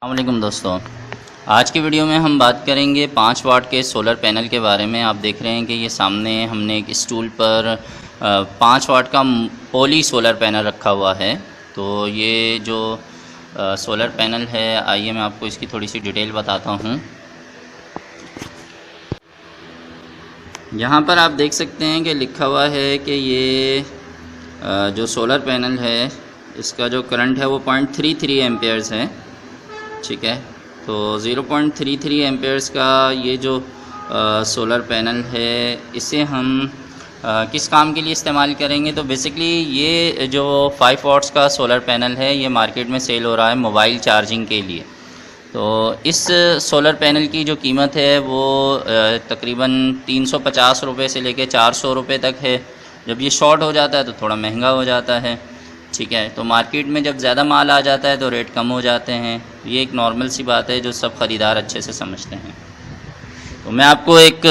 अस्सलामुअलैकुम दोस्तों, आज की वीडियो में हम बात करेंगे 5 वाट के सोलर पैनल के बारे में। आप देख रहे हैं कि ये सामने हमने एक स्टूल पर 5 वाट का पॉली सोलर पैनल रखा हुआ है। तो ये जो सोलर पैनल है, आइए मैं आपको इसकी थोड़ी सी डिटेल बताता हूँ। यहाँ पर आप देख सकते हैं कि लिखा हुआ है कि ये जो सोलर पैनल है इसका जो करंट है वो 0.33 एम्पेयर्स है। ठीक है, तो 0.33 एम्पेयर्स का ये जो सोलर पैनल है इसे हम किस काम के लिए इस्तेमाल करेंगे। तो बेसिकली ये जो 5 वाट्स का सोलर पैनल है ये मार्केट में सेल हो रहा है मोबाइल चार्जिंग के लिए। तो इस सोलर पैनल की जो कीमत है वो तकरीबन 350 रुपये से लेकर 400 रुपये तक है। जब ये शॉर्ट हो जाता है तो थोड़ा महंगा हो जाता है। ठीक है, तो मार्केट में जब ज़्यादा माल आ जाता है तो रेट कम हो जाते हैं। ये एक नॉर्मल सी बात है जो सब ख़रीदार अच्छे से समझते हैं। तो मैं आपको एक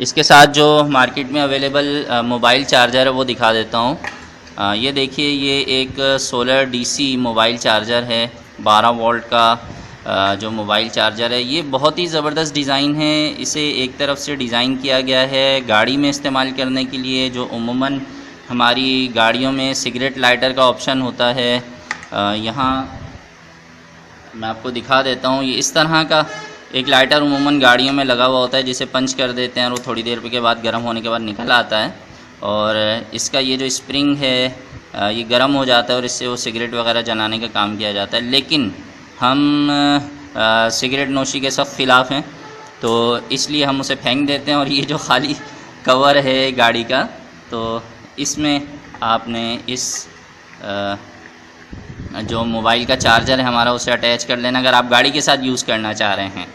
इसके साथ जो मार्केट में अवेलेबल मोबाइल चार्जर है वो दिखा देता हूँ। ये देखिए, ये एक सोलर डीसी मोबाइल चार्जर है, 12 वोल्ट का जो मोबाइल चार्जर है। ये बहुत ही ज़बरदस्त डिज़ाइन है। इसे एक तरफ से डिज़ाइन किया गया है गाड़ी में इस्तेमाल करने के लिए, जो उम्मूमन हमारी गाड़ियों में सिगरेट लाइटर का ऑप्शन होता है। यहाँ मैं आपको दिखा देता हूँ। ये इस तरह का एक लाइटर उम्मूमन गाड़ियों में लगा हुआ होता है, जिसे पंच कर देते हैं और वो थोड़ी देर के बाद गर्म होने के बाद निकल आता है। और इसका ये जो स्प्रिंग है ये गर्म हो जाता है और इससे वो सिगरेट वगैरह जलाने का काम किया जाता है। लेकिन हम सिगरेट नोशी के सख्त ख़िलाफ़ हैं, तो इसलिए हम उसे फेंक देते हैं। और ये जो खाली कवर है गाड़ी का, तो इसमें आपने इस जो मोबाइल का चार्जर है हमारा उसे अटैच कर लेना, अगर आप गाड़ी के साथ यूज़ करना चाह रहे हैं।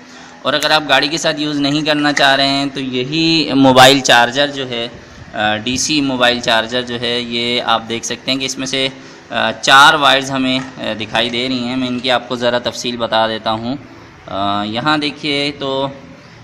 और अगर आप गाड़ी के साथ यूज़ नहीं करना चाह रहे हैं तो यही मोबाइल चार्जर जो है, डीसी मोबाइल चार्जर जो है, ये आप देख सकते हैं कि इसमें से 4 वायर्स हमें दिखाई दे रही हैं। मैं इनकी आपको ज़रा तफसील बता देता हूँ। यहाँ देखिए, तो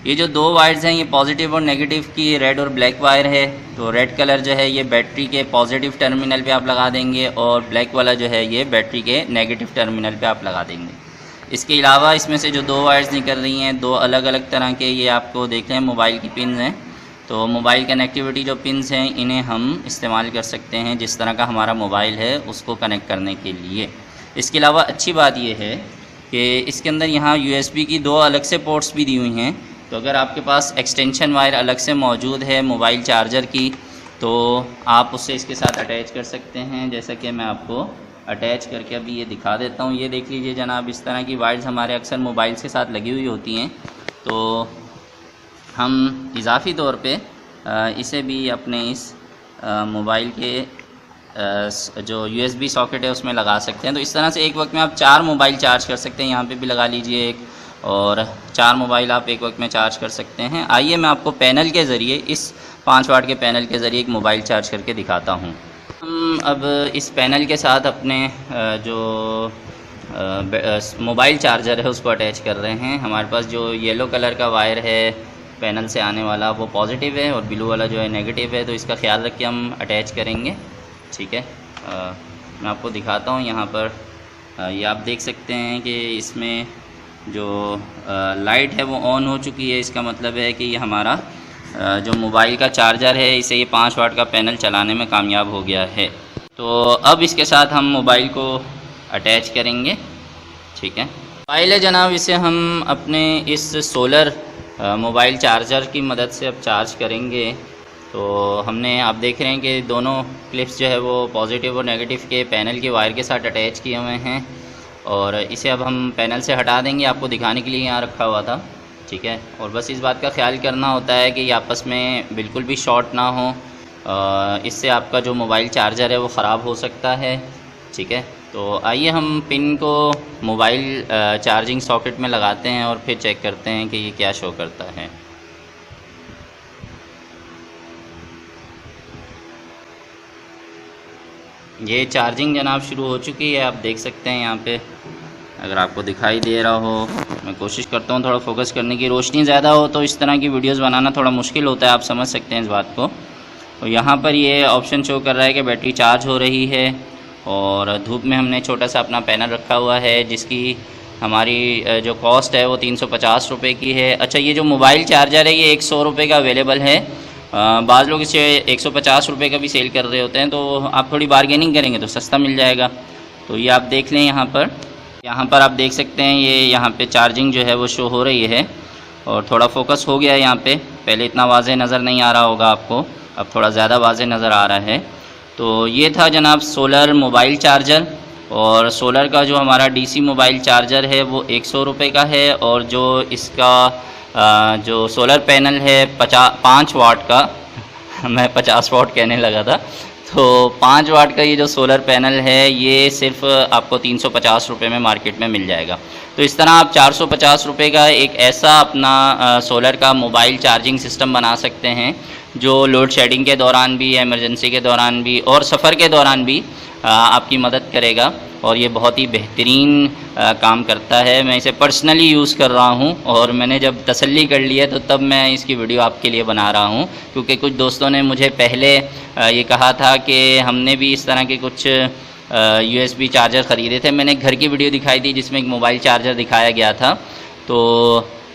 ये जो 2 वायर्स हैं ये पॉजिटिव और नेगेटिव की रेड और ब्लैक वायर है। तो रेड कलर जो है ये बैटरी के पॉजिटिव टर्मिनल पे आप लगा देंगे और ब्लैक वाला जो है ये बैटरी के नेगेटिव टर्मिनल पे आप लगा देंगे। इसके अलावा इसमें से जो 2 वायर्स निकल रही हैं, 2 अलग अलग तरह के, ये आपको देख रहे हैं मोबाइल की पिन हैं। तो मोबाइल कनेक्टिविटी जो पिन्स हैं इन्हें हम इस्तेमाल कर सकते हैं जिस तरह का हमारा मोबाइल है उसको कनेक्ट करने के लिए। इसके अलावा अच्छी बात यह है कि इसके अंदर यहाँ USB की 2 अलग से पोर्ट्स भी दी हुई हैं। तो अगर आपके पास एक्सटेंशन वायर अलग से मौजूद है मोबाइल चार्जर की, तो आप उससे इसके साथ अटैच कर सकते हैं। जैसा कि मैं आपको अटैच करके अभी ये दिखा देता हूँ। ये देख लीजिए जनाब, इस तरह की वायर्स हमारे अक्सर मोबाइल्स के साथ लगी हुई होती हैं। तो हम इजाफ़ी तौर पे इसे भी अपने इस मोबाइल के जो USB सॉकेट है उसमें लगा सकते हैं। तो इस तरह से एक वक्त में आप 4 मोबाइल चार्ज कर सकते हैं। यहाँ पे भी लगा लीजिए एक, और 4 मोबाइल आप एक वक्त में चार्ज कर सकते हैं। आइए मैं आपको पैनल के ज़रिए, इस 5 वाट के पैनल के ज़रिए एक मोबाइल चार्ज करके दिखाता हूँ। हम अब इस पैनल के साथ अपने जो मोबाइल चार्जर है उसको अटैच कर रहे हैं। हमारे पास जो येलो कलर का वायर है पैनल से आने वाला वो पॉजिटिव है और ब्लू वाला जो है नेगेटिव है। तो इसका ख्याल रख के हम अटैच करेंगे। ठीक है, मैं आपको दिखाता हूँ। यहाँ पर ये आप देख सकते हैं कि इसमें जो लाइट है वो ऑन हो चुकी है। इसका मतलब है कि ये हमारा जो मोबाइल का चार्जर है इसे ये 5 वाट का पैनल चलाने में कामयाब हो गया है। तो अब इसके साथ हम मोबाइल को अटैच करेंगे। ठीक है, मोबाइल है जनाब, इसे हम अपने इस सोलर मोबाइल चार्जर की मदद से अब चार्ज करेंगे। तो हमने, आप देख रहे हैं कि दोनों क्लिप्स जो है वो पॉजिटिव और नेगेटिव के पैनल के वायर के साथ अटैच किए हुए हैं। और इसे अब हम पैनल से हटा देंगे, आपको दिखाने के लिए यहाँ रखा हुआ था। ठीक है, और बस इस बात का ख्याल करना होता है कि ये आपस में बिल्कुल भी शॉर्ट ना हो, इससे आपका जो मोबाइल चार्जर है वो ख़राब हो सकता है। ठीक है, तो आइए हम पिन को मोबाइल चार्जिंग सॉकेट में लगाते हैं और फिर चेक करते हैं कि ये क्या शो करता है। ये चार्जिंग जनाब शुरू हो चुकी है। आप देख सकते हैं यहाँ पे, अगर आपको दिखाई दे रहा हो। मैं कोशिश करता हूँ थोड़ा फोकस करने की, रोशनी ज़्यादा हो तो इस तरह की वीडियोस बनाना थोड़ा मुश्किल होता है, आप समझ सकते हैं इस बात को। तो यहाँ पर ये ऑप्शन शो कर रहा है कि बैटरी चार्ज हो रही है। और धूप में हमने छोटा सा अपना पैनल रखा हुआ है जिसकी हमारी जो कॉस्ट है वो 350 रुपये की है। अच्छा, ये जो मोबाइल चार्जर है ये 100 रुपये का अवेलेबल है। बाज़ लोग इसे 150 रुपये का भी सेल कर रहे होते हैं, तो आप थोड़ी बारगेनिंग करेंगे तो सस्ता मिल जाएगा। तो ये आप देख लें। यहाँ पर आप देख सकते हैं ये यहाँ पे चार्जिंग जो है वो शो हो रही है, और थोड़ा फोकस हो गया है यहाँ पे। पहले इतना वाज़े नज़र नहीं आ रहा होगा आपको, अब थोड़ा ज़्यादा वाज़े नज़र आ रहा है। तो ये था जनाब सोलर मोबाइल चार्जर। और सोलर का जो हमारा डीसी मोबाइल चार्जर है वो 100 रुपये का है, और जो इसका जो सोलर पैनल है 5 वाट का मैं 50 वाट कहने लगा था, तो 5 वाट का ये जो सोलर पैनल है ये सिर्फ आपको 350 रुपये में मार्केट में मिल जाएगा। तो इस तरह आप 450 रुपये का एक ऐसा अपना सोलर का मोबाइल चार्जिंग सिस्टम बना सकते हैं जो लोड शेडिंग के दौरान भी, इमरजेंसी के दौरान भी और सफ़र के दौरान भी आपकी मदद करेगा। और ये बहुत ही बेहतरीन काम करता है। मैं इसे पर्सनली यूज़ कर रहा हूँ, और मैंने जब तसल्ली कर लिया तो तब मैं इसकी वीडियो आपके लिए बना रहा हूँ, क्योंकि कुछ दोस्तों ने मुझे पहले ये कहा था कि हमने भी इस तरह के कुछ USB चार्जर ख़रीदे थे। मैंने घर की वीडियो दिखाई थी जिसमें एक मोबाइल चार्जर दिखाया गया था। तो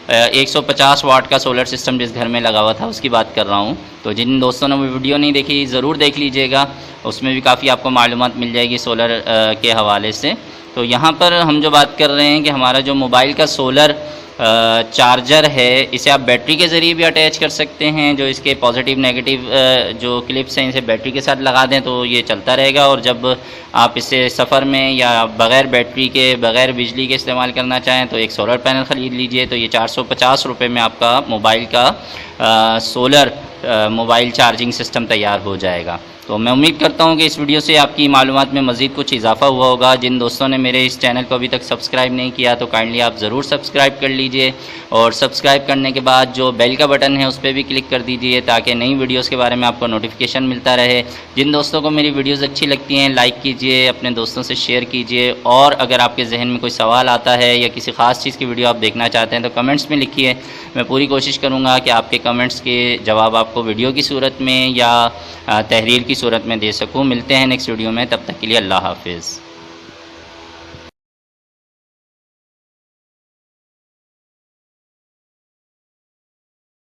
150 वाट का सोलर सिस्टम जिस घर में लगा हुआ था उसकी बात कर रहा हूँ। तो जिन दोस्तों ने वो वीडियो नहीं देखी ज़रूर देख लीजिएगा, उसमें भी काफ़ी आपको मालूमात मिल जाएगी सोलर के हवाले से। तो यहाँ पर हम जो बात कर रहे हैं कि हमारा जो मोबाइल का सोलर चार्जर है इसे आप बैटरी के ज़रिए भी अटैच कर सकते हैं। जो इसके पॉजिटिव नेगेटिव जो क्लिप्स हैं इसे बैटरी के साथ लगा दें तो ये चलता रहेगा, और जब आप इसे सफ़र में या बग़ैर बैटरी के, बग़ैर बिजली के इस्तेमाल करना चाहें तो एक सोलर पैनल ख़रीद लीजिए। तो ये 450 रुपये में आपका मोबाइल का सोलर मोबाइल चार्जिंग सिस्टम तैयार हो जाएगा। तो मैं उम्मीद करता हूँ कि इस वीडियो से आपकी मालूमात में मज़ीद कुछ इजाफा हुआ होगा। जिन दोस्तों ने मेरे इस चैनल को अभी तक सब्सक्राइब नहीं किया तो काइंडली आप ज़रूर सब्सक्राइब कर लीजिए, और सब्सक्राइब करने के बाद जो बेल का बटन है उस पर भी क्लिक कर दीजिए ताकि नई वीडियोज़ के बारे में आपको नोटिफिकेशन मिलता रहे। जिन दोस्तों को मेरी वीडियोज़ अच्छी लगती हैं लाइक कीजिए, अपने दोस्तों से शेयर कीजिए, और अगर आपके जहन में कोई सवाल आता है या किसी ख़ास चीज़ की वीडियो आप देखना चाहते हैं तो कमेंट्स में लिखिए। मैं पूरी कोशिश करूँगा कि आपके कमेंट्स के जवाब आपको वीडियो की सूरत में या तहरीर की सूरत में दे सकूँ। मिलते हैं नेक्स्ट वीडियो में, तब तक के लिए अल्लाह हाफिज़।